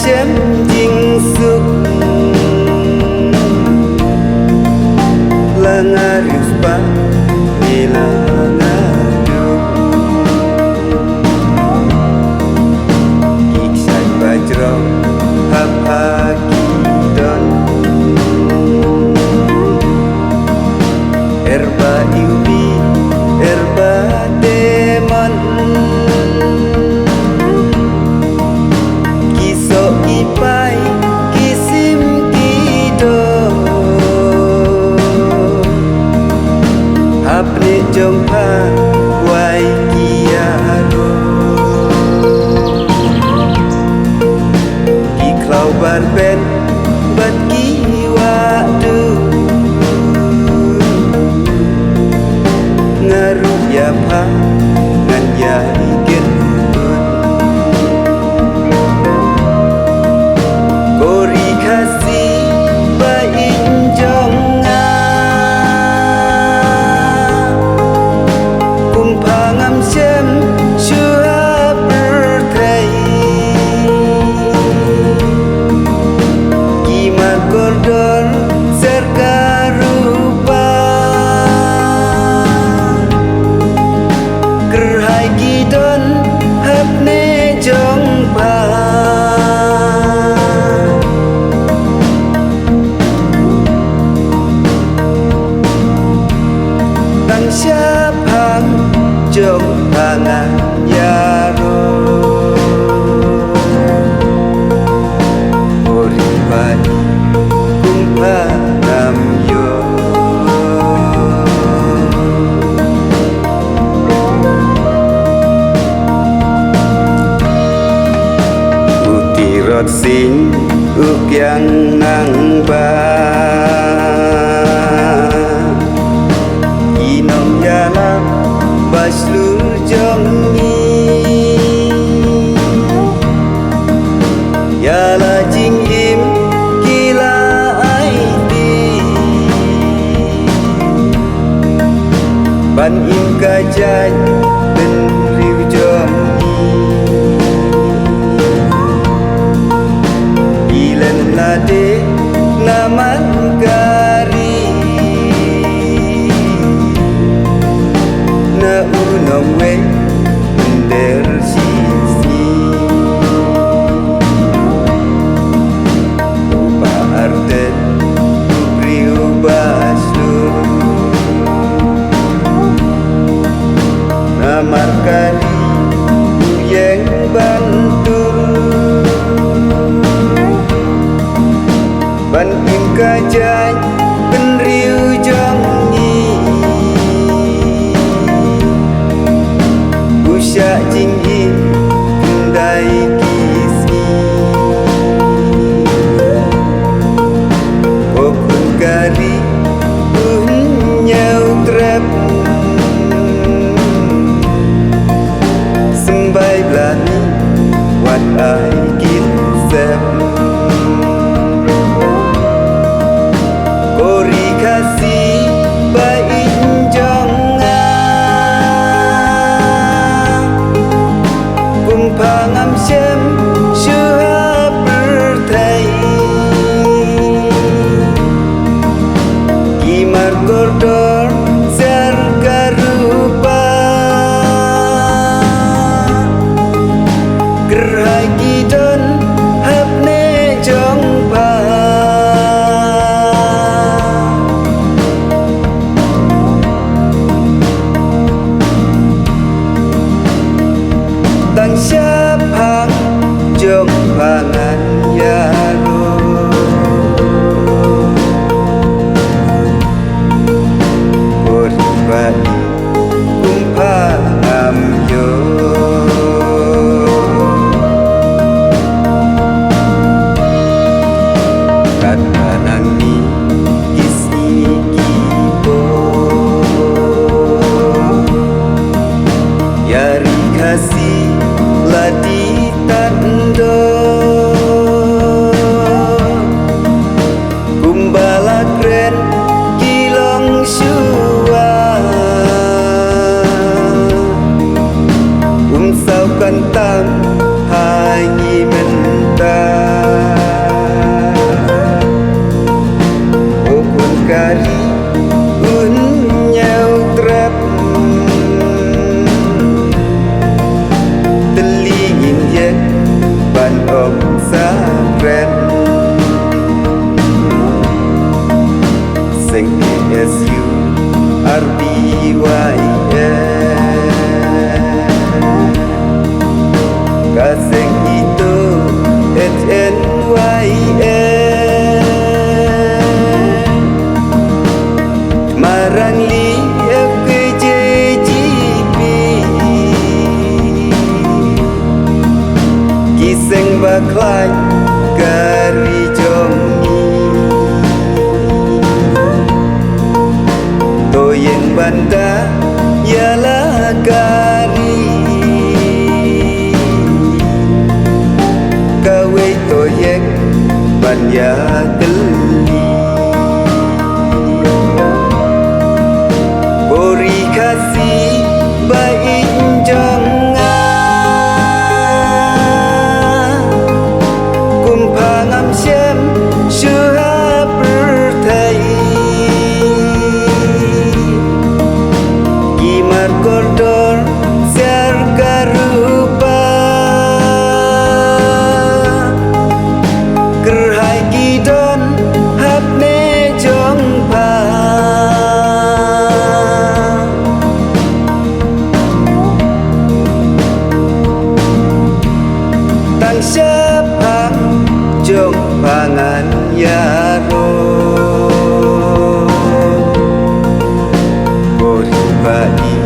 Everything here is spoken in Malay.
xem dinh suk la ngarif pa nila ngadu kiksai bajro hapaki don erba iubi erba demon kiso ipai kisim kido hapne jompa wai kiaro kiklau barben bat kiwadu ngaruh ya pa ngan ya ikin kori kasih baik jonga kumpangam sem syua bertai kimat kordon serkarupa kerhai kidon hapne jongpa tang siapang jongpangan yaro oribai kumpanam yo utirot sing ukyang nang ba inom yala baslur jongi yala jingim kila aidi ban im kajaj dan riu jongi ilan lade naman gari na unom we der sisi upa artet priu baslur namar kali uyeng bantur ban im kajaj penriu jongi usya jingin kendai kisi okun kari nyau trep sembai belani wat ai kin sep kori kasih baik jonga kumpangam sem syua bertai kimar kordor serkarupa gerhai kidon hapne jongpa tang siapang jongpangan yaro oribai kumpanam yo katanani isi kibo yari kasih ladi tando kumbala kren kilong syua umsau kantang hangi mentah คลายการิจงตัวยังบันดายาลาการีgawe toyek banya geli bori kasih baik jangan kumpangam syam syuha bertai gimar kordor ser karupa Don hap ne jong pa tang syapang jong pangan yaro bori bai